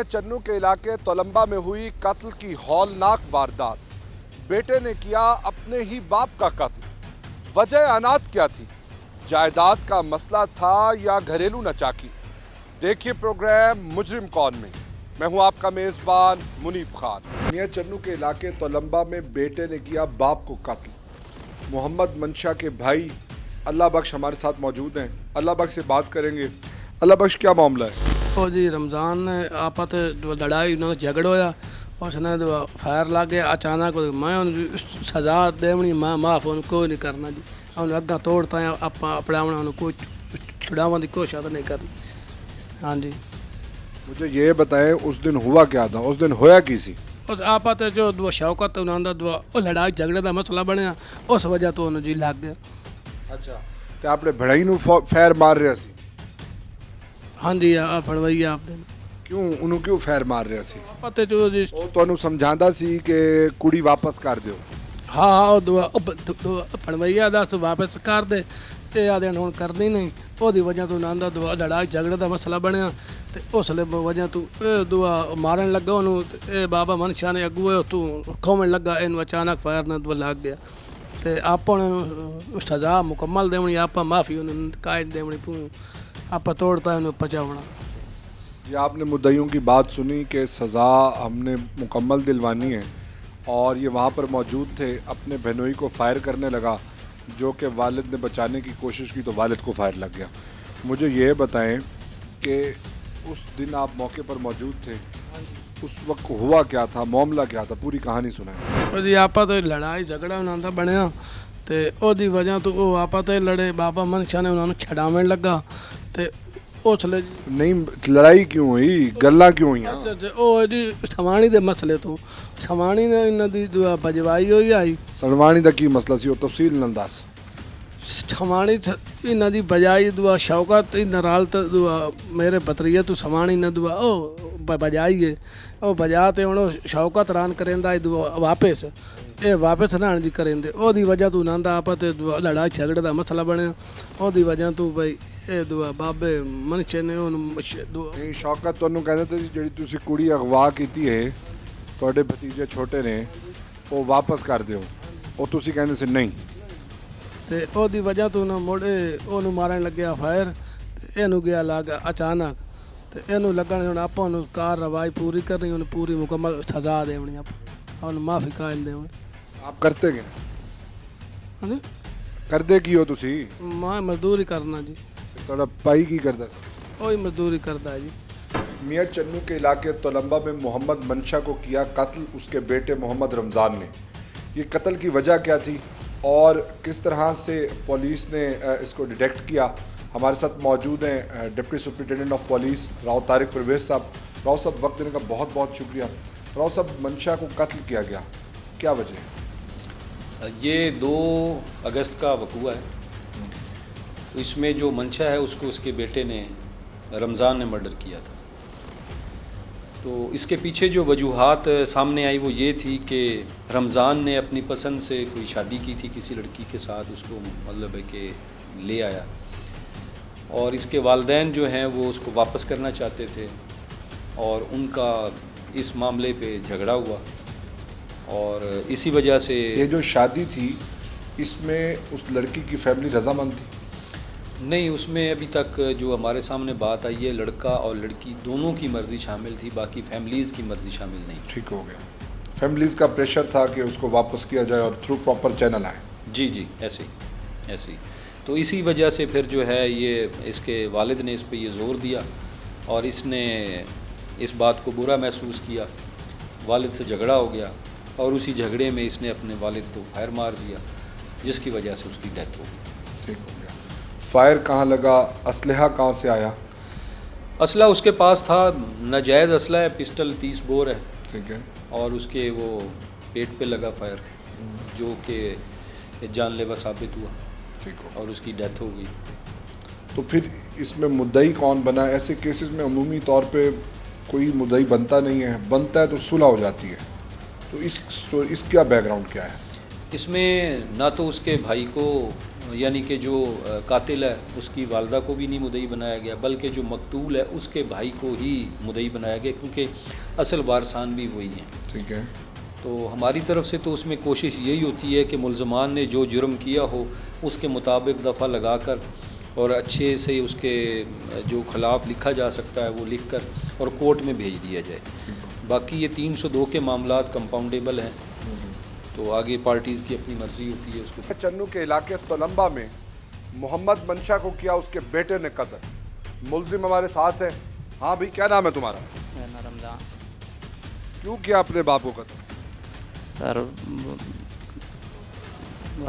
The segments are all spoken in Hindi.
मियां चन्नू के इलाके तोलंबा में हुई कत्ल की हौलनाक वारदात। बेटे ने किया अपने ही बाप का कत्ल। वजह अनाथ क्या थी? जायदाद का मसला था या घरेलू नचाकी? देखिए प्रोग्राम मुजरिम कौन में। मैं हूं आपका मेजबान मुनीब खान। मियां चन्नू के इलाके तोलंबा में बेटे ने किया बाप को कत्ल। मोहम्मद मंशा के भाई अल्लाह बख्श हमारे साथ मौजूद हैं। अल्लाह बख्श से बात करेंगे। अल्लाह बख्श, क्या मामला है? ਉਹ ਜੀ रमज़ान ने आपत लड़ाई उन्होंने झगड़ होया उसने फायर ला गया अचानक मैं सज़ा देवनी मैं माफ़ कोई नहीं करना जी उन्हें अग्गा तोड़ता है आप अपना कोई छुड़ावन की कोशिश नहीं करनी। हाँ जी, मुझे ये बताएं उस दिन हुआ क्या था? उस दिन होया की सी? उस आपत जो शौकत उन्होंने लड़ाई झगड़े का मसला बनया उस वजह तो उन्होंने जी लग गया। अच्छा, तो आपने भड़ाई नूं फैर मार रहा सी? हाँ जी, आ फड़वई आपने क्यों उन्होंने क्यों फैर मार रहा सी? आपत जो जी ਉਹ ਤੁਹਾਨੂੰ ਸਮਝਾਉਂਦਾ ਸੀ ਕਿ ਕੁੜੀ ਵਾਪਸ ਕਰ ਦਿਓ। हाँ हाँ दुआ फड़वैया दस वापस कर दे ते आदे हुण करनी नहीं ओदी वजह तो नांदा दुआ लड़ाई झगड़े का मसला बनया ते उसले वजह तू दुआ मारन लगा उन्होंने बाबा मनशा ने अगुए तू खोमन लगा इन अचानक फायर न दुआ लग गया ते आप सज़ा मुकम्मल देवनी आप माफ़ी उन्होंने कायद देवनी आप तोड़ता है पचावना। ये आपने मुद्दइयों की बात सुनी कि सज़ा हमने मुकम्मल दिलवानी है और ये वहाँ पर मौजूद थे, अपने बहनोई को फायर करने लगा जो कि वालिद ने बचाने की कोशिश की तो वालिद को फायर लग गया। मुझे ये बताएं कि उस दिन आप मौके पर मौजूद थे, उस वक्त हुआ क्या था, मामला क्या था, पूरी कहानी सुनाएं। जी आप तो लड़ाई झगड़ा उन्होंने बनया तो ओदी वजह तो वो आप तो लड़े बाबा मनशा ने उन्होंने छड़ावन लगा तो उसले नहीं लड़ाई क्यों हुई, गल्ला क्यों हुई? ਉਹ ਜੀ ਸਮਾਣੀ ਦੇ ਮਸਲੇ ਤੋਂ ਸਮਾਣੀ ਨੇ ਇਹਨਾਂ ਦੀ ਦੁਆ ਬਜਵਾਈ ਹੋਈ ਆਈ सलवानी का की मसला सी, वो तफसील न दस। ਸਮਾਣੀ ਇਹਨਾਂ ਦੀ ਬਜਾਈ ਦੁਆ ਸ਼ੌਕਤ ਇਹਨਾਂ ਨਾਲ ਤਾਂ ਦੁਆ ਮੇਰੇ ਬਤਰੀਏ ਤੂੰ ਸਮਾਣੀ ਨਾ ਦੁਆ ਉਹ ਬਜਾਈਏ ਉਹ ਬਜਾ ਤੇ ਹੁਣ ਸ਼ੌਕਤ ਰਾਨ ਕਰੇਂਦਾ ਦੁਆ ਵਾਪਸ ਇਹ ਵਾਪਸ ਰਹਿਣ ਦੀ ਕਰੇਂਦੇ ਉਹਦੀ ਵਜ੍ਹਾ ਤੋਂ ਨੰਦਾ ਆਪਾ ਤੇ ਲੜਾਈ ਝਗੜੇ ਦਾ ਮਸਲਾ ਬਣਿਆ ਉਹਦੀ ਵਜ੍ਹਾ ਤੋਂ ਬਈ ਇਹ ਦੁਆ ਬਾਬੇ ਮਨਸ਼ੇ ਨੇ ਉਹਨੂੰ ਦੁਆ नहीं शौकत ਤੁਹਾਨੂੰ ਕਹਿੰਦੇ ਤੇ ਜਿਹੜੀ ਤੁਸੀਂ ਕੁੜੀ ਅਗਵਾ ਕੀਤੀ ਹੈ ਤੁਹਾਡੇ ਭਤੀਜੇ ਛੋਟੇ ਨੇ ਉਹ ਵਾਪਸ ਕਰ ਦਿਓ, ਉਹ ਤੁਸੀਂ ਕਹਿੰਦੇ ਸੀ ਨਹੀਂ। ਤੇ ਉਹਦੀ ਵਜ੍ਹਾ ਤੋਂ ਨਾ ਮੋੜੇ ਉਹਨੂੰ ਮਾਰਨ ਲੱਗਿਆ ਫਾਇਰ ਤੇ ਇਹਨੂੰ ਗਿਆ ਲੱਗ ਅਚਾਨਕ ਤੇ ਇਹਨੂੰ ਲੱਗਣ ਹੁਣ ਆਪਾਂ ਨੂੰ ਕਾਰਵਾਈ ਪੂਰੀ ਕਰਨੀ ਉਹਨੂੰ ਪੂਰੀ ਮੁਕੰਮਲ ਸਜ਼ਾ ਦੇਣੀ ਆਪਾਂ ਉਹਨੂੰ ਮਾਫੀ ਕਾਇਲ ਦੇਣੀ। ਆਪ ਕਰਤੇ ਕਿ ਹਾਂਜੀ ਕਰਦੇ ਕੀ ਹੋ ਤੁਸੀਂ? ਮੈਂ ਮਜ਼ਦੂਰੀ ਕਰਨਾ ਜੀ। ਤੁਹਾਡਾ ਭਾਈ ਕੀ ਕਰਦਾ ਸੀ? ਉਹੀ ਮਜ਼ਦੂਰੀ ਕਰਦਾ ਜੀ। मियां चन्नू के इलाके तोलंबा में मोहम्मद मंशा को किया कत्ल उसके बेटे मोहम्मद रमज़ान ने। ये कत्ल की वजह क्या थी और किस तरह से पुलिस ने इसको डिटेक्ट किया? हमारे साथ मौजूद हैं deputy superintendent of police Rao Tariq Parvez साहब। राव साहब वक्त देने का बहुत बहुत शुक्रिया। राव साहब, मंशा को कत्ल किया गया, क्या वजह है? ये 2 अगस्त का वकूआ है। तो इसमें जो मंशा है उसको उसके बेटे ने रमज़ान ने मर्डर किया था। तो इसके पीछे जो वजूहात सामने आई वो ये थी कि रमज़ान ने अपनी पसंद से कोई शादी की थी किसी लड़की के साथ, उसको मतलब है कि ले आया और इसके वालिदैन जो हैं वो उसको वापस करना चाहते थे और उनका इस मामले पे झगड़ा हुआ और इसी वजह से ये जो शादी थी इसमें उस लड़की की फैमिली रजामंद थी? नहीं, उसमें अभी तक जो हमारे सामने बात आई है लड़का और लड़की दोनों की मर्ज़ी शामिल थी, बाकी फैमिलीज़ की मर्ज़ी शामिल नहीं। ठीक हो गया। फैमिलीज़ का प्रेशर था कि उसको वापस किया जाए और थ्रू प्रॉपर चैनल आए। जी जी, ऐसे ही तो इसी वजह से फिर जो है ये इसके वालिद ने इस पे ये ज़ोर दिया और इसने इस बात को बुरा महसूस किया, वालिद से झगड़ा हो गया और उसी झगड़े में इसने अपने वालिद को फायर मार दिया जिसकी वजह से उसकी डेथ हो गई। ठीक हो गया। फायर कहाँ लगा, असलहा कहाँ से आया? असला उसके पास था, नाजायज़ असला है, पिस्टल 30 बोर है। ठीक है। और उसके वो पेट पे लगा फायर जो कि जानलेवा साबित हुआ। ठीक हो। और उसकी डेथ हो गई। तो फिर इसमें मुद्दई कौन बना? ऐसे केसेस में अमूमी तौर पे कोई मुद्दई बनता नहीं है, बनता है तो सुलह हो जाती है। तो इसका बैकग्राउंड क्या है? इसमें ना तो उसके भाई को यानी कि जो कातिल है उसकी वालदा को भी नहीं मुद्दई बनाया गया, बल्कि जो मकतूल है उसके भाई को ही मुद्दई बनाया गया, क्योंकि असल वारसान भी वही हैं। ठीक है। तो हमारी तरफ से तो उसमें कोशिश यही होती है कि मुल्ज़मान ने जो जुर्म किया हो उसके मुताबिक दफ़ा लगाकर और अच्छे से उसके जो खिलाफ लिखा जा सकता है वो लिख कर और कोर्ट में भेज दिया जाए। बाकी ये 302 के मामलात कंपाउंडेबल हैं, तो आगे पार्टीज़ की अपनी मर्ज़ी होती है उसको। चन्नू के इलाके तोलंबा में मोहम्मद मंशा को किया उसके बेटे ने कत्ल। मुलजिम हमारे साथ है। हाँ भाई, क्या नाम है तुम्हारा? मेरा नाम रमज़ान। क्यों किया अपने बाप को कत्ल? सर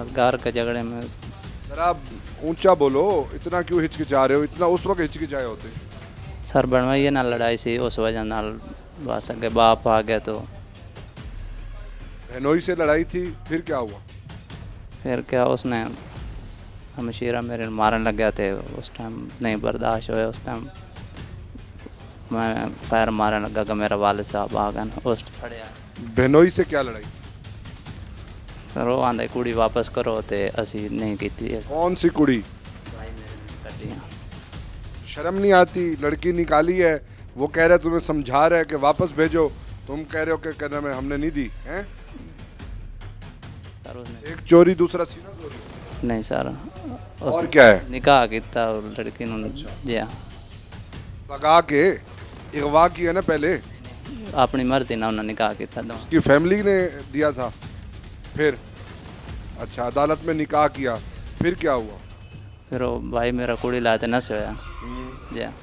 घर के झगड़े में। जरा ऊंचा बोलो, इतना क्यों हिचकिचा रहे हो? इतना उस वक्त हिचकिचाए होते। सर बनवाइए ना लड़ाई सी, उस वजह नाल बस अगे बाप आ गया तो बहनोई से लड़ाई थी, फिर क्या हुआ? फिर क्या उसने हमशीरा मेरे मारन लग गया थे। उस टाइम नहीं बर्दाश्त हुए, उस टाइम मैं फायर मारने लगा कि मेरा वालिद साहब आ गए ना, उस फड़िया। बहनोई से क्या लड़ाई? सर वो आंदा कुड़ी वापस करो तो असी नहीं की। कौन सी कुड़ी? शर्म नहीं आती? लड़की निकाली है, वो कह रहा है, तुम्हें समझा रहा है कि वापस भेजो, तुम कह रहे हो कि कहना में हमने नहीं दी हैं? सर उसने एक चोरी दूसरा सीना चोरी। नहीं सर, और क्या है? निकाह किया लड़की ने। जी हाँ, भगा के अगवा किया ना पहले? अपनी मर्जी ना उन्होंने निकाह किया। उसकी फैमिली ने दिया था? फिर अच्छा, अदालत में निकाह किया, फिर क्या हुआ? फिर वो भाई मेरा कुड़ी लाते न से होया। जी हाँ।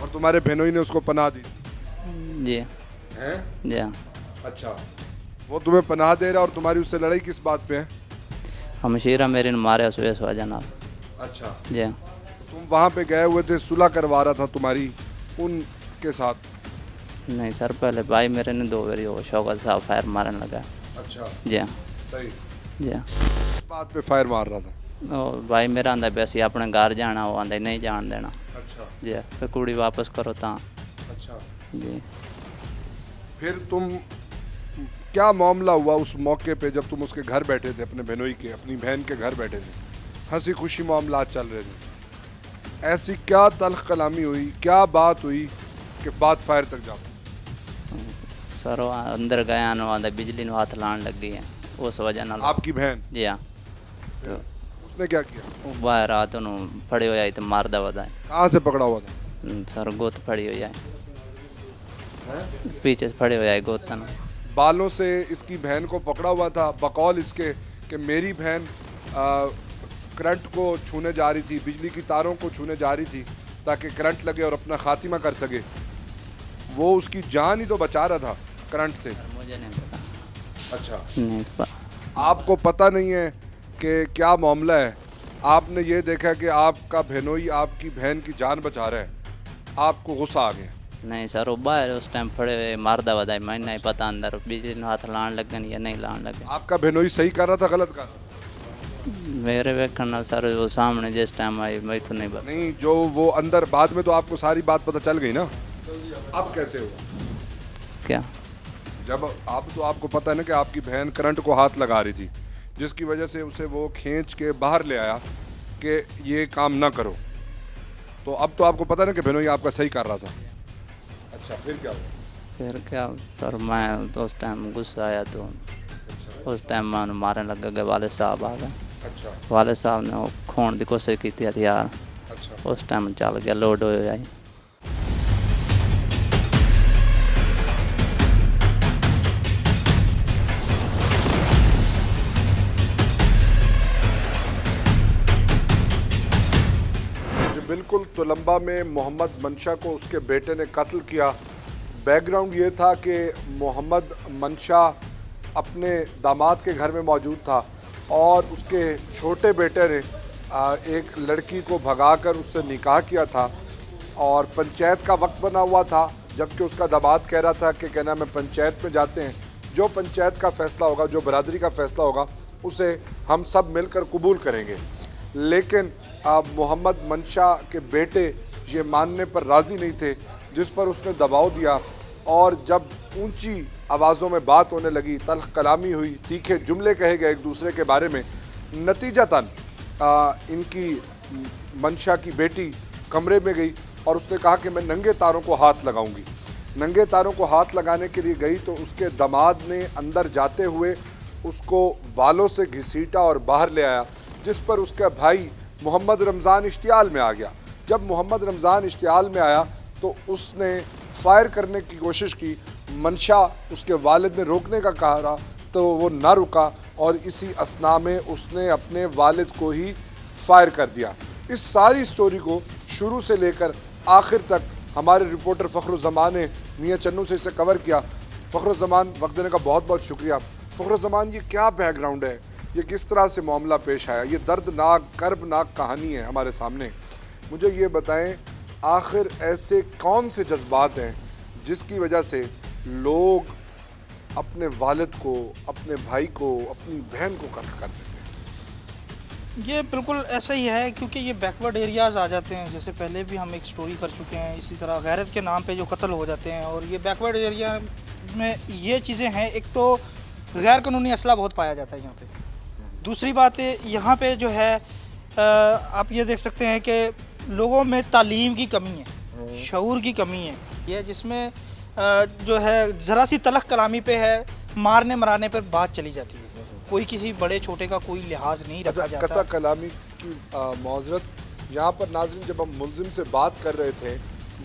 और तुम्हारे बहनोई ने उसको पनाह दी? जी हैं? जी हाँ। अच्छा, वो तुम्हें पनाह दे रहा और तुम्हारी उससे लड़ाई किस बात पे है? हमशीरा मेरे ने मारे सुबह वजह नाल। अच्छा, जी हाँ। तुम वहाँ पे गए हुए थे, सुलह करवा रहा था तुम्हारी उनके साथ? नहीं सर, पहले भाई मेरे ने 2 बारी वो शौकत साहब फायर मारने लगा। अच्छा, जी हाँ। सही। जी हाँ। किस बात पे फायर मार रहा था? और भाई मेरा आंदा वैसे अपने घर जाना, वो आंदा नहीं जान देना। अच्छा जी हाँ। फिर कुड़ी वापस करो ता। अच्छा, जी। फिर तुम क्या मामला हुआ उस मौके पे जब तुम उसके घर बैठे थे, अपने बहनोई के, अपनी बहन के घर बैठे थे, हंसी खुशी मामला चल रहे थे, ऐसी क्या तल्ख कलामी हुई, क्या बात हुई कि बात फायर तक जा? सर वो अंदर गया ना, आंदा बिजली ने हाथ लाने लग गई है, उस वजह नाल। आपकी बहन? जी हाँ। तो उसने क्या किया? वो बाहर रात उन्होंने फड़े हो जाए तो मारदा वदा। कहाँ से पकड़ा हुआ था? सर गोत फड़ी हो जाए, पीछे से फड़े हो जाए गोतन। बालों से इसकी बहन को पकड़ा हुआ था, बकौल इसके कि मेरी बहन करंट को छूने जा रही थी, बिजली की तारों को छूने जा रही थी ताकि करंट लगे और अपना खातिमा कर सके। वो उसकी जान ही तो बचा रहा था करंट से। मुझे नहीं पता। अच्छा, नहीं आपको पता नहीं है कि क्या मामला है? आपने ये देखा कि आपका बहनोई आपकी बहन की जान बचा रहा है, आपको गुस्सा आ गया? नहीं सर, वो बाहर उस टाइम फड़े हुए मारदा वदा, मैं नहीं पता अंदर बिजली ने हाथ लाने लगन या नहीं लाने लगे। आपका बहनोई सही कर रहा था, गलत कर रहा था? मेरे वेखन सर वो सामने जिस टाइम आई मैं तो नहीं पता। नहीं, जो वो अंदर बाद में तो आपको सारी बात पता चल गई ना? अब कैसे हुआ? क्या? जब आप तो आपको पता है ना कि आपकी बहन करंट को हाथ लगा रही थी, जिसकी वजह से उसे वो खींच के बाहर ले आया कि ये काम ना करो, तो अब तो आपको पता है ना कि बहनोई आपका सही कर रहा था। अच्छा, फिर क्या हुआ? फिर क्या सर, मैं तो उस टाइम गुस्सा आया तो उस टाइम मैं उन्हें मारने लगा कि वालिद साहब आ गए। अच्छा वालिद साहब ने वो खोण की कोशिश की थी हथियार, अच्छा, उस टाइम चल गया, लोड हो जाए। बिल्कुल तोलंबा में मोहम्मद मंशा को उसके बेटे ने कत्ल किया। बैकग्राउंड ये था कि मोहम्मद मंशा अपने दामाद के घर में मौजूद था और उसके छोटे बेटे ने एक लड़की को भगाकर उससे निकाह किया था और पंचायत का वक्त बना हुआ था, जबकि उसका दामाद कह रहा था कि कहना मैं पंचायत में जाते हैं, जो पंचायत का फ़ैसला होगा, जो बरादरी का फ़ैसला होगा, उसे हम सब मिलकर कबूल करेंगे। लेकिन मोहम्मद मंशा के बेटे ये मानने पर राज़ी नहीं थे, जिस पर उसने दबाव दिया और जब ऊंची आवाज़ों में बात होने लगी, तल्ख कलामी हुई, तीखे जुमले कहे गए एक दूसरे के बारे में, नतीजतन इनकी मंशा की बेटी कमरे में गई और उसने कहा कि मैं नंगे तारों को हाथ लगाऊंगी। नंगे तारों को हाथ लगाने के लिए गई तो उसके दामाद ने अंदर जाते हुए उसको बालों से घसीटा और बाहर ले आया, जिस पर उसका भाई मोहम्मद रमज़ान इश्तियाल में आ गया। जब मोहम्मद रमज़ान इश्तियाल में आया तो उसने फायर करने की कोशिश की। मंशा उसके वालिद ने रोकने का कहा तो वो ना रुका और इसी असना में उसने अपने वालिद को ही फायर कर दिया। इस सारी स्टोरी को शुरू से लेकर आखिर तक हमारे रिपोर्टर फ़खरुज़्ज़मान ने मियाँ चन्नू से इसे कवर किया। फ़खरुज़्ज़मान, वक्त देने का बहुत बहुत शुक्रिया। फ़खरुज़्ज़मान, ये क्या बैकग्राउंड है, ये किस तरह से मामला पेश आया, ये दर्दनाक कर्बनाक कहानी है हमारे सामने। मुझे ये बताएं, आखिर ऐसे कौन से जज्बात हैं जिसकी वजह से लोग अपने वालिद को, अपने भाई को, अपनी बहन को कत्ल कर देते हैं? ये बिल्कुल ऐसा ही है, क्योंकि ये बैकवर्ड एरियाज़ आ जाते हैं। जैसे पहले भी हम एक स्टोरी कर चुके हैं इसी तरह, गैरत के नाम पे जो कत्ल हो जाते हैं। और ये बैकवर्ड एरिया में ये चीज़ें हैं, एक तो गैर कानूनी असला बहुत पाया जाता है यहाँ पे। दूसरी बात यहाँ पे जो है आप ये देख सकते हैं कि लोगों में तालीम की कमी है, शऊर की कमी है, ये जिसमें जो है ज़रा सी तलख कलामी पे है, मारने मराने पर बात चली जाती है। कोई किसी बड़े छोटे का कोई लिहाज नहीं रखा जाता। कता कलामी की मौजरत, यहाँ पर नाज़रीन जब हम मुल्ज़िम से बात कर रहे थे,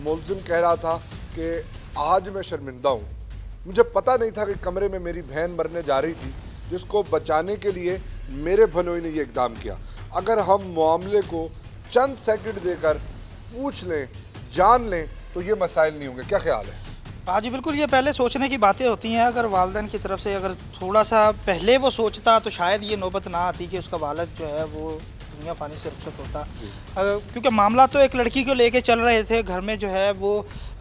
मुल्ज़िम कह रहा था कि आज मैं शर्मिंदा हूँ, मुझे पता नहीं था कि कमरे में मेरी बहन मरने जा रही थी, जिसको बचाने के लिए मेरे भनोई ने ये इक़दाम किया। अगर हम मामले को चंद सेकंड देकर पूछ लें, जान लें, तो ये मसाइल नहीं होंगे। क्या ख्याल है? हाँ जी बिल्कुल, ये पहले सोचने की बातें होती हैं। अगर वालिदैन की तरफ से अगर थोड़ा सा पहले वो सोचता तो शायद ये नौबत ना आती कि उसका वालिद जो है वो दुनिया फ़ानी से रुखसत होता। क्योंकि मामला तो एक लड़की को लेके चल रहे थे। घर में जो है वो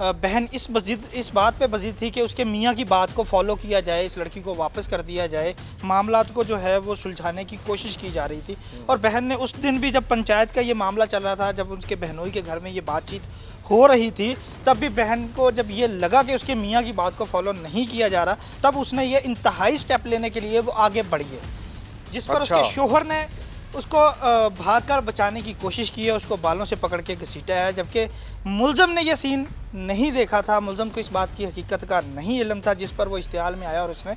बहन इस बात पे बज़िद थी कि उसके मियाँ की बात को फॉलो किया जाए, इस लड़की को वापस कर दिया जाए। मामलात को जो है वो सुलझाने की कोशिश की जा रही थी। और बहन ने उस दिन भी, जब पंचायत का ये मामला चल रहा था, जब उसके बहनोई के घर में ये बातचीत हो रही थी, तब भी बहन को जब ये लगा कि उसके मियाँ की बात को फॉलो नहीं किया जा रहा, तब उसने ये इंतहाई स्टेप लेने के लिए वो आगे बढ़ी है, जिस पर उसके शोहर ने उसको भागकर बचाने की कोशिश की है, उसको बालों से पकड़ के घसीटा है। जबकि मुल्ज़म ने यह सीन नहीं देखा था, मुल्ज़म को इस बात की हकीकत का नहीं इल्म था, जिस पर वो इश्तियाल में आया और उसने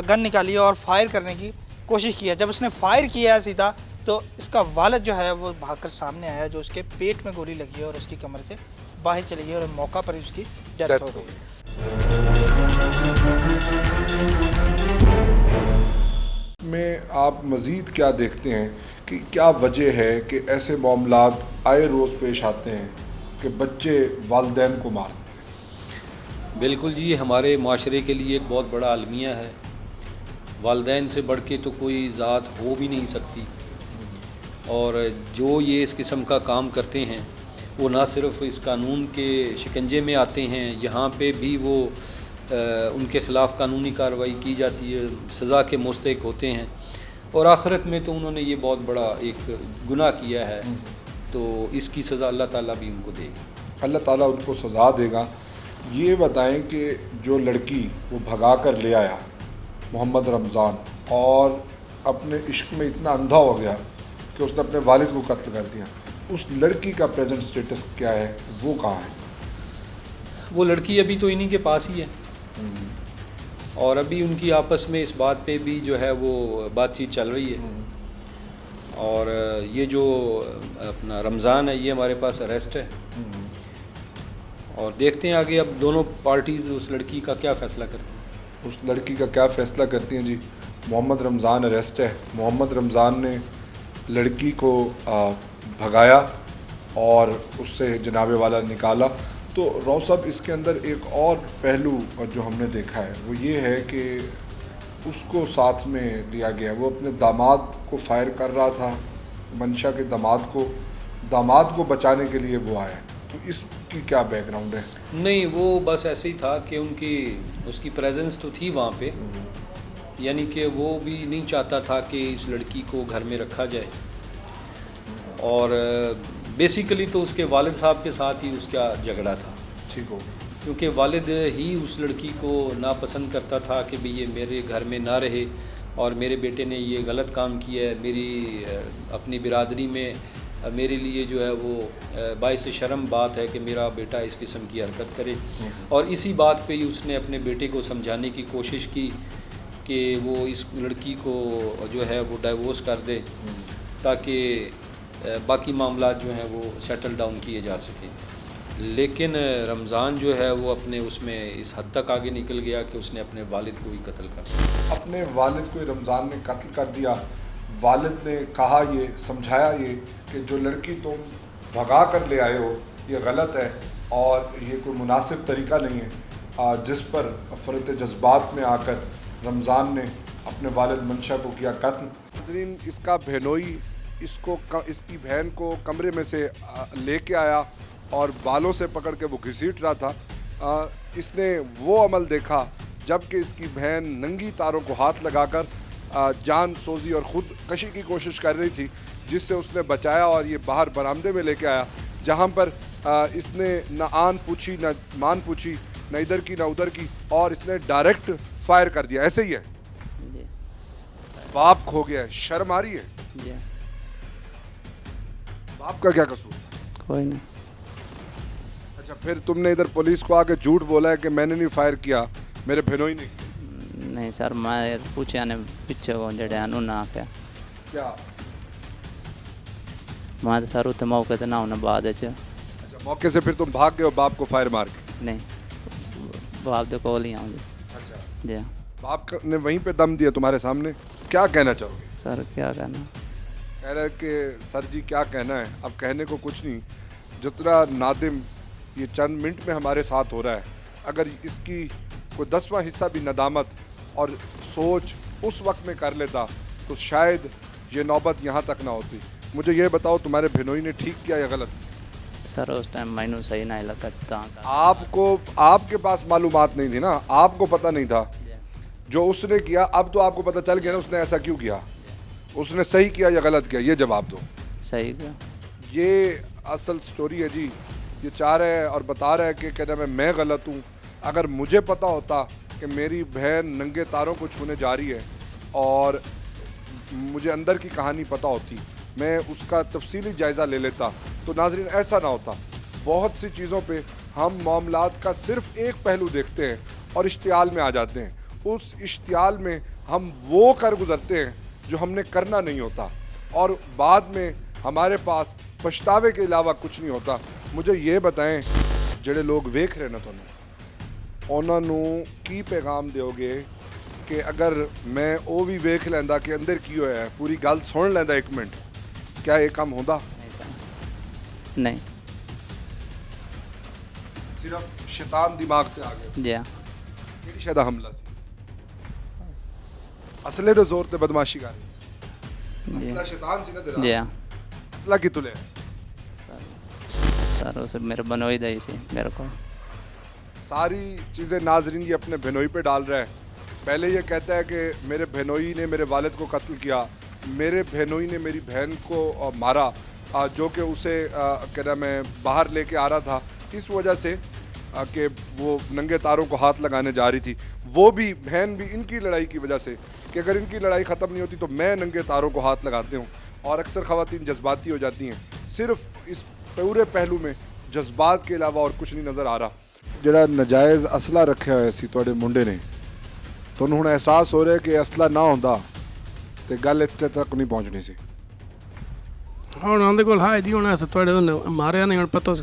गन निकाली और फायर करने की कोशिश किया। जब उसने फायर किया है सीधा, तो इसका वालिद जो है वो भागकर सामने आया, जो उसके पेट में गोली लगी है और उसकी कमर से बाहर चली गई और मौका पर ही उसकी डेथ हो गई। में आप मज़ीद क्या देखते हैं कि क्या वजह है कि ऐसे मामलात आए रोज़ पेश आते हैं कि बच्चे वालिदैन को मार देते हैं? बिल्कुल जी, हमारे माशरे के लिए एक बहुत बड़ा अलमिया है। वालिदैन से बढ़ के तो कोई ज़ात हो भी नहीं सकती। और जो ये इस किस्म का काम करते हैं वो ना सिर्फ इस कानून के शिकंजे में आते हैं, यहाँ पे भी वो उनके ख़िलाफ़ कानूनी कार्रवाई की जाती है, सज़ा के मुस्तहिक़ होते हैं। और आखिरत में तो उन्होंने ये बहुत बड़ा एक गुनाह किया है, तो इसकी सज़ा अल्लाह ताला भी उनको देगी। अल्लाह ताला उनको सज़ा देगा। ये बताएं कि जो लड़की वो भगा कर ले आया मोहम्मद रमज़ान, और अपने इश्क में इतना अंधा हो गया कि उसने अपने वालिद को कत्ल कर दिया, उस लड़की का प्रेजेंट स्टेटस क्या है, वो कहाँ है? वो लड़की अभी तो इन्हीं के पास ही है, और अभी उनकी आपस में इस बात पे भी जो है वो बातचीत चल रही है। और ये जो अपना रमज़ान है, ये हमारे पास अरेस्ट है, और देखते हैं आगे अब दोनों पार्टीज़ उस लड़की का क्या फ़ैसला करती हैं। उस लड़की का क्या फ़ैसला करती हैं जी। मोहम्मद रमज़ान अरेस्ट है। मोहम्मद रमज़ान ने लड़की को भगाया और उससे जनाबे वाला निकाला। तो रौ साहब, इसके अंदर एक और पहलू जो हमने देखा है वो ये है कि उसको साथ में लिया गया। वो अपने दामाद को फायर कर रहा था, मंशा के दामाद को बचाने के लिए वो आया। तो इसकी क्या बैकग्राउंड है? नहीं, वो बस ऐसे ही था कि उसकी प्रेजेंस तो थी वहाँ पे, यानी कि वो भी नहीं चाहता था कि इस लड़की को घर में रखा जाए। और बेसिकली तो उसके वालिद साहब के साथ ही उसका झगड़ा था। ठीक हो, क्योंकि वालिद ही उस लड़की को नापसंद करता था कि भाई ये मेरे घर में ना रहे, और मेरे बेटे ने ये गलत काम किया है, मेरी अपनी बिरादरी में मेरे लिए जो है वो बाइस शर्म बात है कि मेरा बेटा इस किस्म की हरकत करे। और इसी बात पे ही उसने अपने बेटे को समझाने की कोशिश की कि वो इस लड़की को जो है वो डाइवोर्स कर दे ताकि बाकी मामला जो हैं वो सेटल डाउन किए जा सकें। लेकिन रमज़ान जो है वो अपने उसमें इस हद तक आगे निकल गया कि उसने अपने वालिद को ही कत्ल कर दिया। अपने वालिद को रमज़ान ने कत्ल कर दिया। वालिद ने कहा, ये समझाया ये कि जो लड़की तुम भगा कर ले आए हो ये गलत है और ये कोई मुनासिब तरीका नहीं है, जिस पर फ़रत जज्बात में आकर रमज़ान ने अपने वालिद मंशा को किया कत्ल। नाज़रीन, इसका बहनोई इसकी बहन को कमरे में से लेके आया और बालों से पकड़ के वो घसीट रहा था। इसने वो अमल देखा जबकि इसकी बहन नंगी तारों को हाथ लगाकर जान सोजी और ख़ुद कशी की कोशिश कर रही थी, जिससे उसने बचाया और ये बाहर बरामदे में लेके आया, जहाँ पर इसने न आन पूछी न मान पूछी, न इधर की न उधर की, और इसने डायरेक्ट फायर कर दिया। ऐसे ही है, जी बाप खो गया है, शर्म आ रही है। जी बाप का क्या कसूर? कोई नहीं। अच्छा, फिर तुमने इधर पुलिस को आके झूठ बोला है कि मैंने नहीं फायर किया, मेरे बहनोई ने। नहीं सर, मैं पूछा ने पिछे को जड़े ना आके क्या? मैं तो सर उतने मौके तो ना होने बाद अच्छा, मौके से फिर तुम भाग गए हो बाप को फायर मार के? नहीं, बाप दे कॉल ही आऊँगी। अच्छा, जी बाप ने वहीं पे दम दिया तुम्हारे सामने। क्या कहना चाहोगे? सर क्या कहना, कह रहे कि सर जी क्या कहना है, अब कहने को कुछ नहीं। जितना नादिम ये चंद मिनट में हमारे साथ हो रहा है, अगर इसकी कोई 10वां हिस्सा भी नदामत और सोच उस वक्त में कर लेता तो शायद ये नौबत यहाँ तक ना होती। मुझे ये बताओ, तुम्हारे बहनोई ने ठीक किया या गलत? सर उस टाइम मैनू सही नहीं लगा। आपको, आपके पास मालूमात नहीं थी ना, आपको पता नहीं था जो उसने किया। अब तो आपको पता चल गया ना उसने ऐसा क्यों किया। उसने सही किया या गलत किया, ये जवाब दो। सही क्या? ये असल स्टोरी है जी। ये चाह रहा है और बता रहा है कि कहना मैं गलत हूँ। अगर मुझे पता होता कि मेरी बहन नंगे तारों को छूने जा रही है और मुझे अंदर की कहानी पता होती, मैं उसका तफसीली जायज़ा ले लेता, तो नाज़रीन ऐसा ना होता। बहुत सी चीज़ों पे हम मामलात का सिर्फ़ एक पहलू देखते हैं और इश्तियाल में आ जाते हैं। उस इश्तियाल में हम वो कर गुज़रते हैं जो हमने करना नहीं होता और बाद में हमारे पास पछतावे के अलावा कुछ नहीं होता। मुझे ये बताएं, ਜਿਹੜੇ लोग वेख रहे ना ਤੁਹਾਨੂੰ, ਉਹਨਾਂ ਨੂੰ ਕੀ ਪੈगाम ਦਿਓਗੇ कि अगर मैं वो भी वेख ਲੈਂਦਾ कि अंदर की होया है, पूरी गल सुन ਲੈਂਦਾ एक मिनट, क्या ये काम होता? नहीं सर, नहीं। सिर्फ शैतान दिमाग से आ गया। जी हाँ। ਕਿਹੜੀ ਸ਼ੈ ਦਾ ਹਮਲਾ ਸੀ? ਅਸਲੇ ਦੇ ਜ਼ੋਰ ਤੇ ਬਦਮਾਸ਼ੀ ਕਰ ਰਹੀ ਸੀ। ਅਸਲਾ ਸ਼ੈਤਾਨ ਸੀ ਨਾ ਤੇਰਾ। जी हाँ ਅਸਲਾ ਕਿੱਥੋਂ ਲਿਆ? सर उसे मेरे बनोई दई से मेरे को। सारी चीज़ें नाजरीन ये अपने बहनोई पे डाल रहा है। पहले ये कहता है कि मेरे बहनोई ने मेरे वालिद को कत्ल किया, मेरे बहनोई ने मेरी बहन को मारा, जो कि उसे क्या नाम है बाहर लेके आ रहा था इस वजह से कि वो नंगे तारों को हाथ लगाने जा रही थी। वो भी बहन भी इनकी लड़ाई की वजह से कि अगर इनकी लड़ाई ख़त्म नहीं होती तो मैं नंगे तारों को हाथ लगाते हूँ। और अक्सर ख़वातीन जज्बाती हो जाती हैं। सिर्फ इस पूरे पहलू में जज्बात के अलावा और कुछ नहीं नज़र आ रहा। ਜਿਹੜਾ ਨਜਾਇਜ਼ ਅਸਲਾ ਰੱਖਿਆ ਹੋਇਆ ਸੀ ਤੁਹਾਡੇ ਮੁੰਡੇ ਨੇ, ਤੁਹਾਨੂੰ ਹੁਣ ਅਹਿਸਾਸ ਹੋ ਰਿਹਾ ਕਿ ਅਸਲਾ ਨਾ ਹੁੰਦਾ ਤੇ ਗੱਲ ਇੱਥੇ ਤੱਕ ਨਹੀਂ ਪਹੁੰਚਣੀ ਸੀ। ਹੁਣ ਉਹਦੇ ਕੋਲ ਹੈ ਜੀ, ਹੁਣ ਤੁਹਾਡੇ ਉਹਨੇ ਮਾਰਿਆ ਨਹੀਂ, ਹੁਣ ਪਤਾ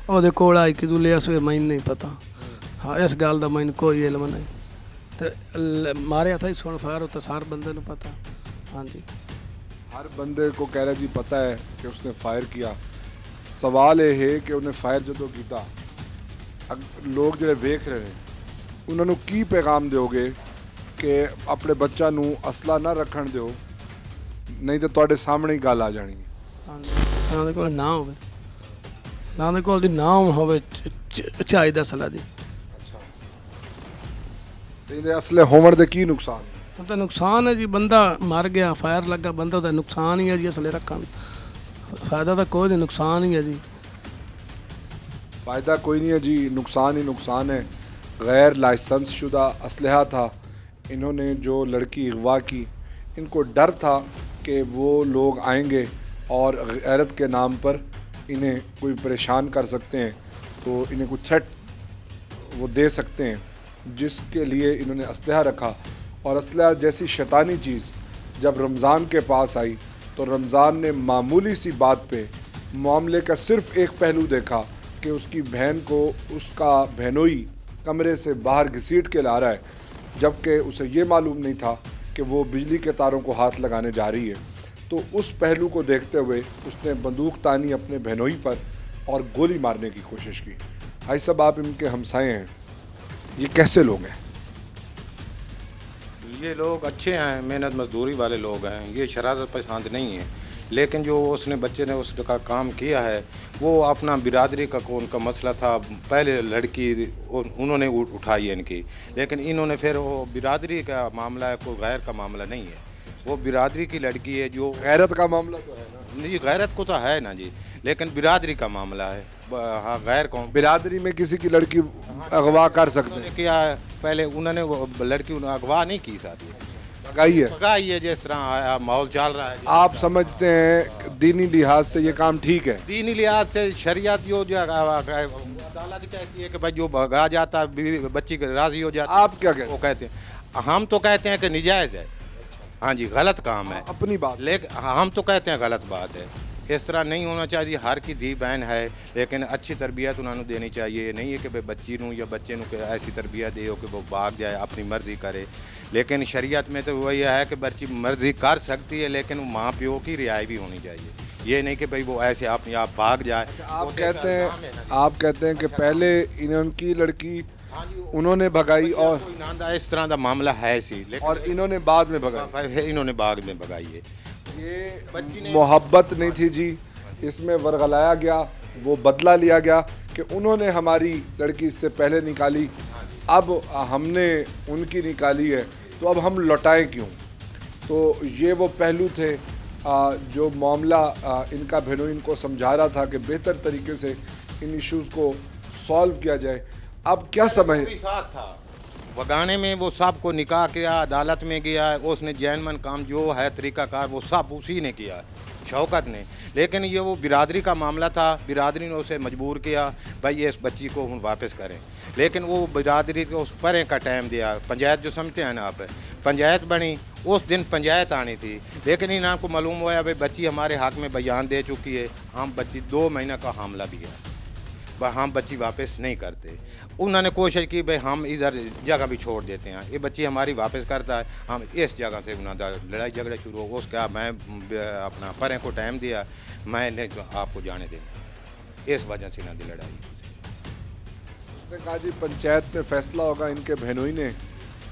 ਉਹਦੇ ਕੋਲ ਆਈ ਕਿ ਤੂੰ ਲਿਆ ਸੋ ਮੈਨੂੰ ਨਹੀਂ ਪਤਾ। ਹਾਂ, ਇਸ ਗੱਲ ਦਾ ਮੈਨੂੰ ਕੋਈ ਇਲਮ ਨਹੀਂ ਤੇ ਮਾਰਿਆ ਤਾਂ ਸੁਣ ਫਾਰ ਉਹ ਤਾਂ ਸਾਰ ਬੰਦੇ ਨੂੰ ਪਤਾ। ਹਾਂਜੀ, हर बंदे को कह रहा जी पता है कि उसने फायर किया। सवाल ये है कि उन्हें फायर जो किया, लोग जो वेख रहे हैं उन्होंने की पैगाम दोगे कि अपने बच्चा नू असला ना रखण दिओ, नहीं तो तुहाडे सामने ही गल आ जानी है। ਹਾਂਜੀ, ਉਹਦੇ ਕੋਲ ਨਾ ਹੋਵੇ, ਨਾ ਉਹਦੇ ਕੋਲ ਦੀ ਨਾਮ ਹੋਵੇ ਚਾਹੀਦਾ ਅਸਲਾ ਦੀ। अच्छा, तो इहदे असले होवण दे की नुकसान? ਉਹ ਤਾਂ ਨੁਕਸਾਨ ਹੈ ਜੀ, ਬੰਦਾ ਮਰ ਗਿਆ, ਫਾਇਰ ਲੱਗਾ ਬੰਦਾ, ਉਹਦਾ ਨੁਕਸਾਨ ਹੀ ਹੈ ਜੀ। ਅਸਲੇ ਰੱਖਣ ਫਾਇਦਾ ਤਾਂ ਕੋਈ ਨਹੀਂ, ਨੁਕਸਾਨ ਹੀ ਹੈ ਜੀ। फ़ायदा कोई नहीं है जी, नुकसान ही नुकसान है। गैर लाइसेंस शुदा असलहा था। इन्होंने जो लड़की अगवा की इनको डर था कि वो लोग आएंगे और गैरत के नाम पर इन्हें कोई परेशान कर सकते हैं, तो इन्हें कुछ थ्रेट वो दे सकते हैं, जिसके लिए इन्होंने असलहा रखा। और असलहा जैसी शैतानी चीज़ जब रमज़ान के पास आई तो रमज़ान ने मामूली सी बात पे मामले का सिर्फ़ एक पहलू देखा कि उसकी बहन को उसका बहनोई कमरे से बाहर घसीट के ला रहा है, जबकि उसे ये मालूम नहीं था कि वो बिजली के तारों को हाथ लगाने जा रही है। तो उस पहलू को देखते हुए उसने बंदूक तानी अपने बहनोई पर और गोली मारने की कोशिश की। भाई साहब, आप इनके हमसाए हैं, ये कैसे लोग हैं? ये लोग अच्छे हैं, मेहनत मजदूरी वाले लोग हैं, ये शरारत पसंद नहीं है। लेकिन जो उसने बच्चे ने उसका काम किया है वो अपना बिरादरी का कौन का मसला था, पहले लड़की उन्होंने उठाई है इनकी, लेकिन इन्होंने फिर वो बिरादरी का मामला है, कोई गैर का मामला नहीं है, वो बिरादरी की लड़की है। जो गैरत का मामला तो है ना जी, गैरत को तो है ना जी, लेकिन बिरादरी का मामला है। हाँ, गैर कौन बिरादरी में किसी की लड़की अगवा कर सकते उन्होंने हैं? किया है, पहले उन्होंने वो लड़की अगवा नहीं की साथी, लगाई है। भगाई है। जिस तरह माहौल चल रहा है, आप समझते हैं दीनी लिहाज से ये काम ठीक है? दीनी लिहाज से शरीयत जो अदालत कहती है कि भाई जो भगा जाता है बीवी बच्ची के राजी हो जाता है, आप क्या कहते वो कहते हैं। हम तो कहते हैं कि निजायज़ है, हाँ जी, गलत काम है, हैं? अपनी बात। लेकिन हम तो कहते हैं गलत बात है। इस तरह नहीं होना चाहिए। हर की धी बहन है, लेकिन अच्छी तरबियत उन्होंने देनी चाहिए। नहीं है कि भाई बच्ची नूं या बच्चे नूं ऐसी तरबियत दे कि वो भाग जाए, अपनी मर्ज़ी करे। लेकिन शरीयत में तो वही है कि बच्ची मर्ज़ी कर सकती है, लेकिन माँ प्यो की रियाई भी होनी चाहिए। ये नहीं कि भाई वो ऐसे अपने आप भाग जाए। आप कहते हैं कि पहले इनकी लड़की उन्होंने भगाई और कोई नांदा इस तरह का मामला है सी, लेकिन और इन्होंने बाद में भगाई। इन्होंने बाग में भगाई है। ये मोहब्बत नहीं थी जी, इसमें वरगलाया गया, वो बदला लिया गया कि उन्होंने हमारी लड़की इससे पहले निकाली, अब हमने उनकी निकाली है, तो अब हम लौटाएं क्यों? तो ये वो पहलू थे जो मामला इनका बहनोई इनको समझा रहा था कि बेहतर तरीके से इन इश्यूज़ को सॉल्व किया जाए। अब क्या समझ साथ था भगाने में, वो सब को निकाह किया, अदालत में गया, उसने जैनमन काम जो है तरीक़ाकार वो सब उसी ने किया, शौकत ने। लेकिन ये वो बिरादरी का मामला था, बिरादरी ने उसे मजबूर किया भाई ये इस बच्ची को हम वापस करें। लेकिन वो बिरादरी को उस परे का टाइम दिया। पंचायत जो समझते हैं ना आप, पंचायत बनी, उस दिन पंचायत आनी थी, लेकिन इनको मालूम हुआ भाई बच्ची हमारे हक़ में बयान दे चुकी है, हम बच्ची 2 महीना का हमला भी है, हम बच्ची वापस नहीं करते। उन्होंने कोशिश की भाई हम इधर जगह भी छोड़ देते हैं, ये बच्ची हमारी वापस करता है, हम इस जगह से उन्होंने लड़ाई झगड़ा शुरू हो। उसका मैं अपना परे को टाइम दिया, मैंने आपको जाने देना, इस वजह से ना दी लड़ाई। उसने कहा जी पंचायत में फैसला होगा इनके बहनोई ने,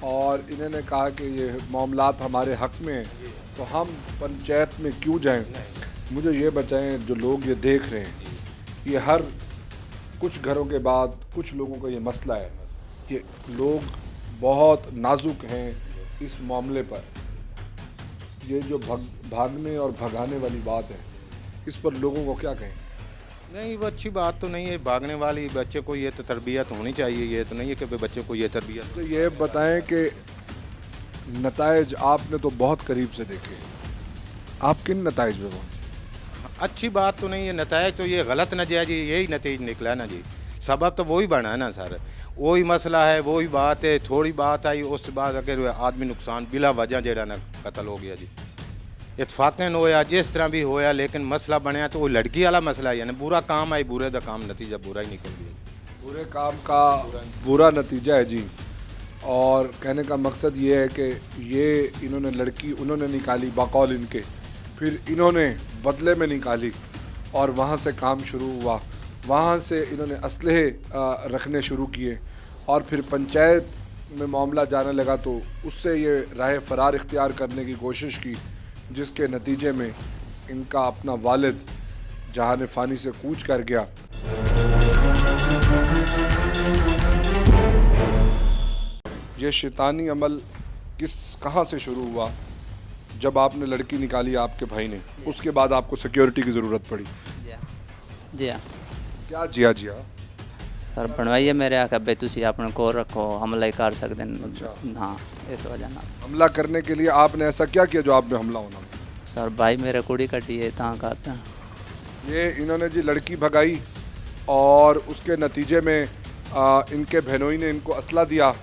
और इन्होंने कहा कि ये मामलात हमारे हक़ में हैं, तो हम पंचायत में क्यों जाएं? मुझे ये बताएं, जो लोग ये देख रहे हैं, ये हर कुछ घरों के बाद कुछ लोगों का ये मसला है, ये लोग बहुत नाजुक हैं इस मामले पर। ये जो भागने और भगाने वाली बात है, इस पर लोगों को क्या कहें? नहीं, वो अच्छी बात तो नहीं है भागने वाली। बच्चे को ये तो तरबियत होनी चाहिए, ये तो नहीं है कि बच्चे को ये तरबियत। तो ये बताएं कि नताइज आपने तो बहुत करीब से देखे, आप किन नताइज में पहुँचे? अच्छी बात तो नहीं है नतायज, तो ये गलत नजायज यही नतीज निकला ना जी। सबब तो वही बना है ना सर, वही मसला है, वही बात है। थोड़ी बात आई, उस बाद अगर आदमी नुकसान बिला वजह जरा ना कत्ल हो गया जी, इतफाकन होया जिस तरह भी होया, लेकिन मसला बनया तो वो लड़की वाला मसला है, यानी बुरा काम आई, बुरे का काम नतीजा बुरा ही निकल गया। बुरे काम का बुरा नतीजा है जी। और कहने का मकसद ये है कि ये इन्होंने लड़की उन्होंने निकाली बकौल इनके, फिर इन्होंने बदले में निकाली और वहाँ से काम शुरू हुआ। वहाँ से इन्होंने असलहे रखने शुरू किए और फिर पंचायत में मामला जाने लगा, तो उससे ये राह फरार इख्तियार करने की कोशिश की, जिसके नतीजे में इनका अपना वालिद जहान फ़ानी से कूच कर गया। ये शैतानी अमल कहाँ से शुरू हुआ? जब आपने लड़की निकाली आपके भाई ने, उसके बाद आपको सिक्योरिटी की ज़रूरत पड़ी। जी हाँ। क्या जिया जिया? सर बनवाइए मेरे आखिर बे तुसी अपने को रखो हमला ही कर सकते हैं। हाँ इस वजह ना हमला करने के लिए आपने ऐसा क्या किया जो आप में हमला होना? सर भाई मेरे कुड़ी कटी है ता करते हैं। ये इन्होंने जी लड़की भगाई और उसके नतीजे में इनके बहनोई ने इनको असला दिया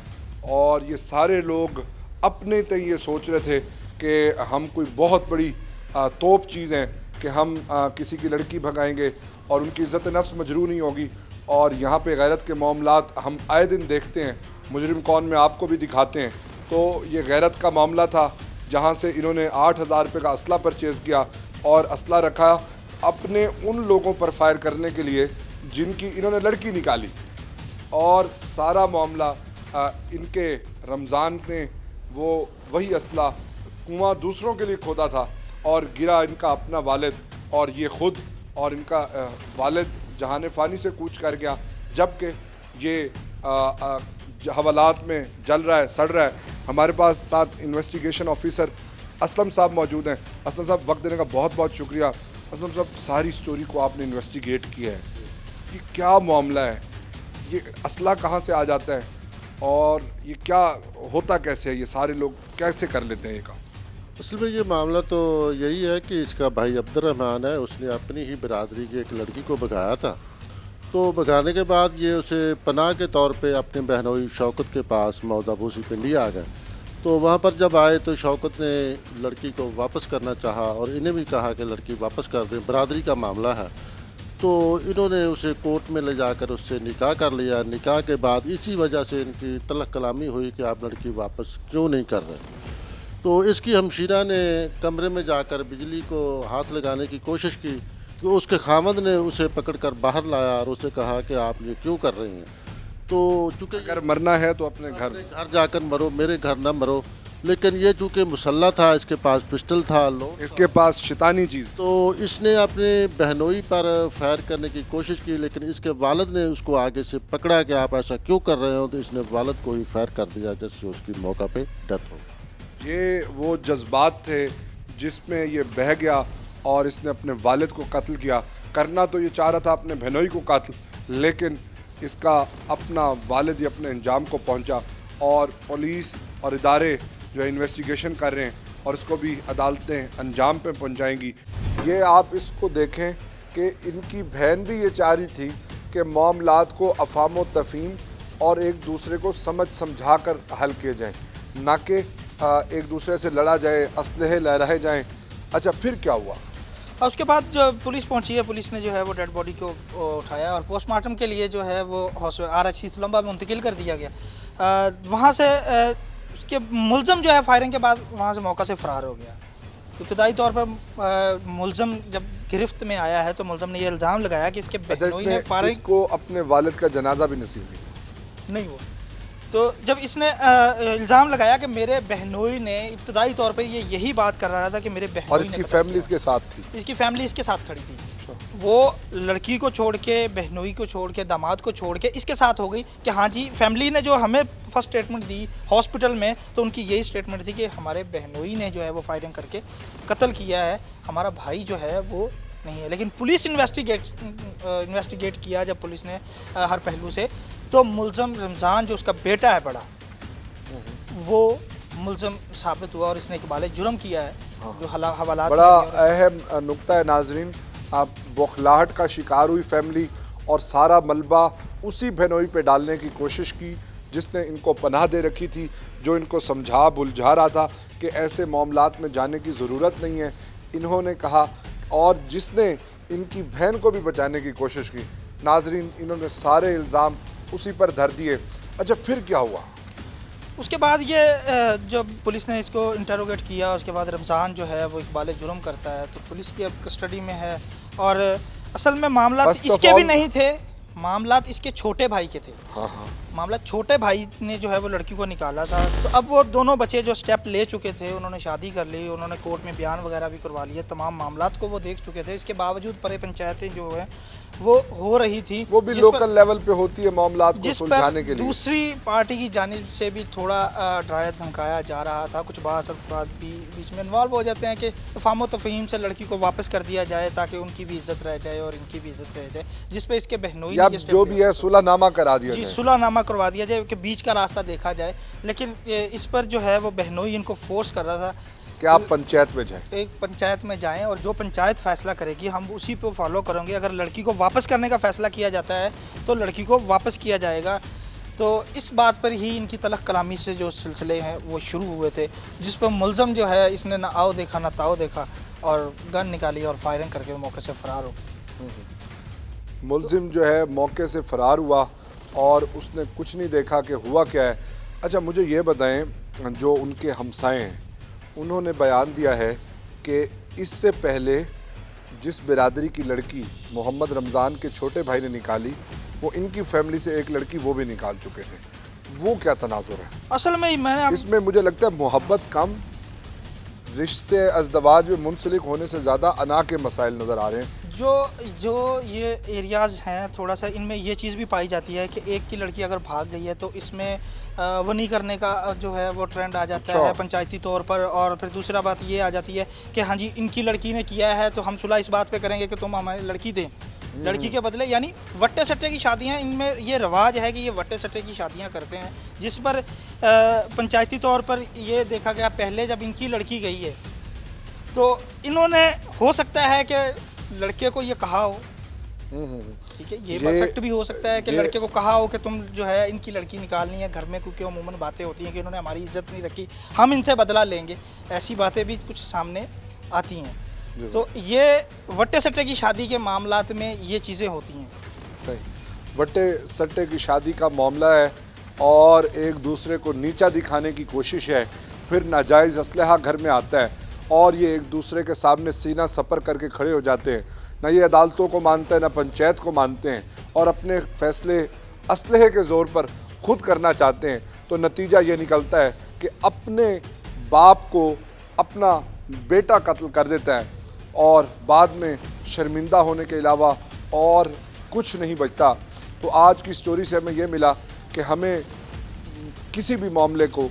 और ये सारे लोग अपने तय ये सोच रहे थे कि हम कोई बहुत बड़ी तोप चीज़ हैं कि हम किसी की लड़की भगाएंगे और उनकी इज़्ज़त नफ्स मजरू नहीं होगी। और यहाँ पे गैरत के मामलात हम आए दिन देखते हैं, मुजरिम कौन में आपको भी दिखाते हैं। तो ये गैरत का मामला था जहाँ से इन्होंने 8,000 रुपये का असला परचेज़ किया और असला रखा अपने उन लोगों पर फायर करने के लिए जिनकी इन्होंने लड़की निकाली। और सारा मामला इनके रमज़ान ने वही असला कुआं दूसरों के लिए खोदा था और गिरा इनका अपना वालिद और ये ख़ुद और इनका वालिद जहान फ़ानी से कूच कर गया, जबकि ये हवालात में जल रहा है, सड़ रहा है। हमारे पास साथ इन्वेस्टिगेशन ऑफिसर असलम साहब मौजूद हैं। असलम साहब वक्त देने का बहुत बहुत शुक्रिया। असलम साहब सारी स्टोरी को आपने इन्वेस्टिगेट किया है, ये क्या मामला है, ये असला कहाँ से आ जाता है और ये क्या होता कैसे है, ये सारे लोग कैसे कर लेते हैं ये काम? असल में ये मामला तो यही है कि इसका भाई अब्दुर्रहमान है, उसने अपनी ही बिरादरी की एक लड़की को भगाया था। तो भगाने के बाद ये उसे पनाह के तौर पे अपने बहनोई शौकत के पास मौदा भूसी पिंडी आ गए। तो वहाँ पर जब आए तो शौकत ने लड़की को वापस करना चाहा और इन्हें भी कहा कि लड़की वापस कर दें, बरादरी का मामला है। तो इन्होंने उसे कोर्ट में ले जाकर उससे निकाह कर लिया। निकाह के बाद इसी वजह से इनकी तलक कलामी हुई कि आप लड़की वापस क्यों नहीं कर रहे। तो इसकी हमशीरा ने कमरे में जाकर बिजली को हाथ लगाने की कोशिश की तो उसके खामद ने उसे पकड़कर बाहर लाया और उसे कहा कि आप ये क्यों कर रही हैं। तो चूँकि अगर मरना है तो अपने घर जाकर मरो, मेरे घर ना मरो। लेकिन ये चूँकि मुसल्ला था, इसके पास पिस्टल था, इसके पास शैतानी चीज़, तो इसने अपने बहनोई पर फायर करने की कोशिश की। लेकिन इसके वालिद ने उसको आगे से पकड़ा कि आप ऐसा क्यों कर रहे हो, तो इसने वालिद को ही फायर कर दिया जिससे उसकी मौका पे डेथ हो। ये वो जज्बात थे जिसमें ये बह गया और इसने अपने वालिद को कत्ल किया। करना तो ये चाह रहा था अपने बहनोई को कत्ल, लेकिन इसका अपना वालिद ही अपने अंजाम को पहुंचा और पुलिस और इदारे जो है इन्वेस्टिगेशन कर रहे हैं और इसको भी अदालतें अंजाम पे पहुंचाएंगी। ये आप इसको देखें कि इनकी बहन भी ये चाह रही थी कि मामलात को अफाम व तफहीम और एक दूसरे को समझ समझा कर हल किए जाएँ, ना कि एक दूसरे से लड़ा जाए, असलहे लहराए जाएँ। अच्छा फिर क्या हुआ? और उसके बाद जो पुलिस पहुंची है, पुलिस ने जो है वो डेड बॉडी को उठाया और पोस्टमार्टम के लिए जो है वो RHC तुलंबा में मुंतकिल कर दिया गया। वहाँ से उसके मुलजम जो है फायरिंग के बाद वहाँ से मौका से फ़रार हो गया। इब्तदाई तौर पर मुलजम जब गिरफ्त में आया है तो मुलजम ने यह इल्ज़ाम लगाया कि इसके बहनोई ने फायरिंग को अपने वालिद का जनाजा भी नसीब नहीं हुआ। तो जब इसने इल्ज़ाम लगाया कि मेरे बहनोई ने, इब्तदाई तौर पर ये यही बात कर रहा था कि मेरे बहनोई और इसकी फैमिली इसके साथ थी, इसकी फैमिली इसके साथ खड़ी थी। वो लड़की को छोड़ के, बहनोई को छोड़ के, दामाद को छोड़ के इसके साथ हो गई कि हाँ जी, फैमिली ने जो हमें फर्स्ट स्टेटमेंट दी हॉस्पिटल में तो उनकी यही स्टेटमेंट थी कि हमारे बहनोई ने जो है वो फायरिंग करके कत्ल किया है, हमारा भाई जो है वो नहीं है। लेकिन पुलिस इन्वेस्टिगेट किया जब पुलिस ने हर पहलू से, तो मुलज़म रमज़ान जो उसका बेटा है बड़ा, वो मुलज़म साबित हुआ और इसने इकबाल जुर्म किया है। जो हवालात बड़ा अहम नुक्ता है नाजरीन, आप बौखलाहट का शिकार हुई फैमिली और सारा मलबा उसी बहनोई पे डालने की कोशिश की जिसने इनको पनाह दे रखी थी, जो इनको समझा बुलझा रहा था कि ऐसे मामलात में जाने की ज़रूरत नहीं है, इन्होंने कहा, और जिसने इनकी बहन को भी बचाने की कोशिश की। नाजरीन इन्होंने सारे इल्ज़ाम उसी पर धर दिए। अच्छा फिर क्या हुआ? उसके बाद ये जब पुलिस ने इसको इंटरोगेट किया, उसके बाद रमज़ान जो है वो इकबाल जुर्म करता है, तो पुलिस की अब कस्टडी में है। और असल में मामला इसके भी नहीं थे, मामला इसके छोटे भाई के थे। मामला छोटे भाई ने जो है वो लड़की को निकाला था। तो अब वो दोनों बच्चे जो स्टेप ले चुके थे, उन्होंने शादी कर ली, उन्होंने कोर्ट में बयान वगैरह भी करवा लिए, तमाम मामलात को वो देख चुके थे। इसके बावजूद परे पंचायतें जो है वो हो रही थी, वो भी जिस पर- लोकल लेवल पे होती है मामलात को जिस सुलझाने पर के लिए। दूसरी पार्टी की जानिब से भी थोड़ा डराया धमकाया जा रहा था। कुछ बास अफराद भी बीच में इन्वॉल्व हो जाते हैं कि फाहम तफहीम से लड़की को वापस कर दिया जाए ताकि उनकी भी इज्जत रह जाए और इनकी भी इज्जत रह जाए, जिस पे इसके बहनोई या के जो भी है सुलहनामा करा दिया जी जाए। सुलहनामा करवा दिया जाए कि बीच का रास्ता देखा जाए। लेकिन इस पर जो है वो बहनोई इनको फोर्स कर रहा था कि आप पंचायत में जाएं। एक पंचायत में जाएं और जो पंचायत फैसला करेगी हम उसी पे फॉलो करेंगे। अगर लड़की को वापस करने का फैसला किया जाता है तो लड़की को वापस किया जाएगा। तो इस बात पर ही इनकी तलख कलामी से जो सिलसिले हैं वो शुरू हुए थे, जिस पर मुलज़म जो है इसने ना आओ देखा ना ताओ देखा और गन निकाली और फायरिंग करके मौके से फ़रार हो। मुलजिम जो है मौके से फ़रार हुआ और उसने कुछ नहीं देखा कि हुआ क्या है। अच्छा मुझे ये बताएं, जो उनके हमसाए हैं उन्होंने बयान दिया है कि इससे पहले जिस बिरादरी की लड़की मोहम्मद रमज़ान के छोटे भाई ने निकाली वो इनकी फैमिली से एक लड़की वो भी निकाल चुके थे। वो क्या तनाजुर है असल में मैंने इसमें? मुझे लगता है मोहब्बत कम, रिश्ते अज़दवाज में मुंसलिक होने से ज़्यादा अना के मसाइल नज़र आ रहे हैं। जो ये एरियाज़ हैं थोड़ा सा इनमें ये चीज़ भी पाई जाती है कि एक की लड़की अगर भाग गई है तो इसमें वनी करने का जो है वो ट्रेंड आ जाता अच्छा। है पंचायती तौर पर। और फिर दूसरा बात ये आ जाती है कि हाँ जी इनकी लड़की ने किया है तो हम सुलह इस बात पे करेंगे कि तुम हमारी लड़की दें, लड़की के बदले। यानी वट्टे सट्टे की शादियाँ इनमें ये रवाज है कि ये वट्टे सट्टे की शादियाँ करते हैं, जिस पर पंचायती तौर पर ये देखा गया पहले जब इनकी लड़की गई है तो इन्होंने हो सकता है कि लड़के को ये कहा हो, ठीक है, ये परफेक्ट भी हो सकता है कि लड़के को कहा हो कि तुम जो है इनकी लड़की निकालनी है घर में, क्योंकि अमूमन बातें होती हैं कि इन्होंने हमारी इज्जत नहीं रखी, हम इनसे बदला लेंगे, ऐसी बातें भी कुछ सामने आती हैं। तो ये वट्टे सट्टे की शादी के मामलात में ये चीज़ें होती हैं। सही, वट्टे सट्टे की शादी का मामला है और एक दूसरे को नीचा दिखाने की कोशिश है, फिर नाजायज़ असलहा घर में आता है और ये एक दूसरे के सामने सीना सपर करके खड़े हो जाते हैं। ना ये अदालतों को मानते हैं ना पंचायत को मानते हैं और अपने फैसले असलहे के ज़ोर पर खुद करना चाहते हैं। तो नतीजा ये निकलता है कि अपने बाप को अपना बेटा कत्ल कर देता है और बाद में शर्मिंदा होने के अलावा और कुछ नहीं बचता। तो आज की स्टोरी से हमें यह मिला कि हमें किसी भी मामले को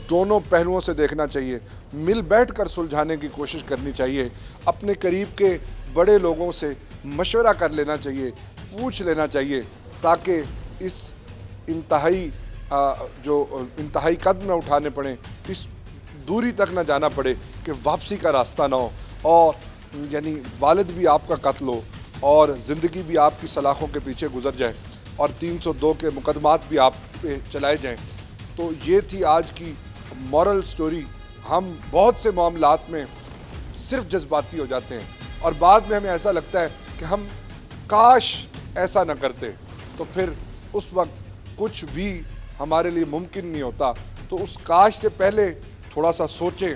दोनों पहलुओं से देखना चाहिए, मिल बैठकर सुलझाने की कोशिश करनी चाहिए, अपने करीब के बड़े लोगों से मशवरा कर लेना चाहिए, पूछ लेना चाहिए, ताकि इस इंतहाई इंतहाई कदम न उठाने पड़े, इस दूरी तक न जाना पड़े कि वापसी का रास्ता ना हो और यानी वालिद भी आपका कत्ल हो और ज़िंदगी भी आपकी सलाखों के पीछे गुजर जाए और 302 के मुकदमात भी आप पे चलाए जाएं। तो ये थी आज की मॉरल स्टोरी। हम बहुत से मामलात में सिर्फ जज्बाती हो जाते हैं और बाद में हमें ऐसा लगता है कि हम काश ऐसा न करते, तो फिर उस वक्त कुछ भी हमारे लिए मुमकिन नहीं होता। तो उस काश से पहले थोड़ा सा सोचें,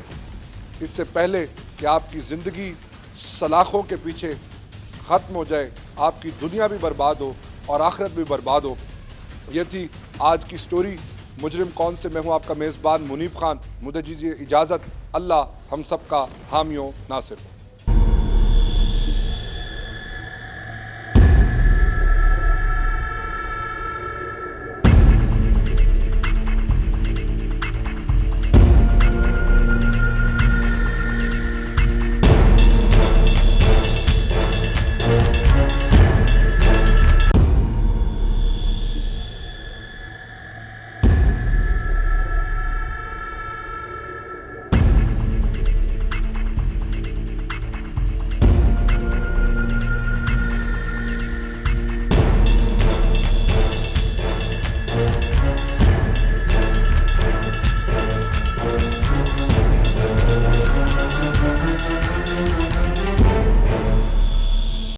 इससे पहले कि आपकी ज़िंदगी सलाखों के पीछे ख़त्म हो जाए, आपकी दुनिया भी बर्बाद हो और आखिरत भी बर्बाद हो। ये थी आज की स्टोरी मुजरिम कौन से। मैं हूँ आपका मेज़बान मुनीब खान। मुझे दीजिए इजाज़त। अल्लाह हम सब का हामी नासिर हो।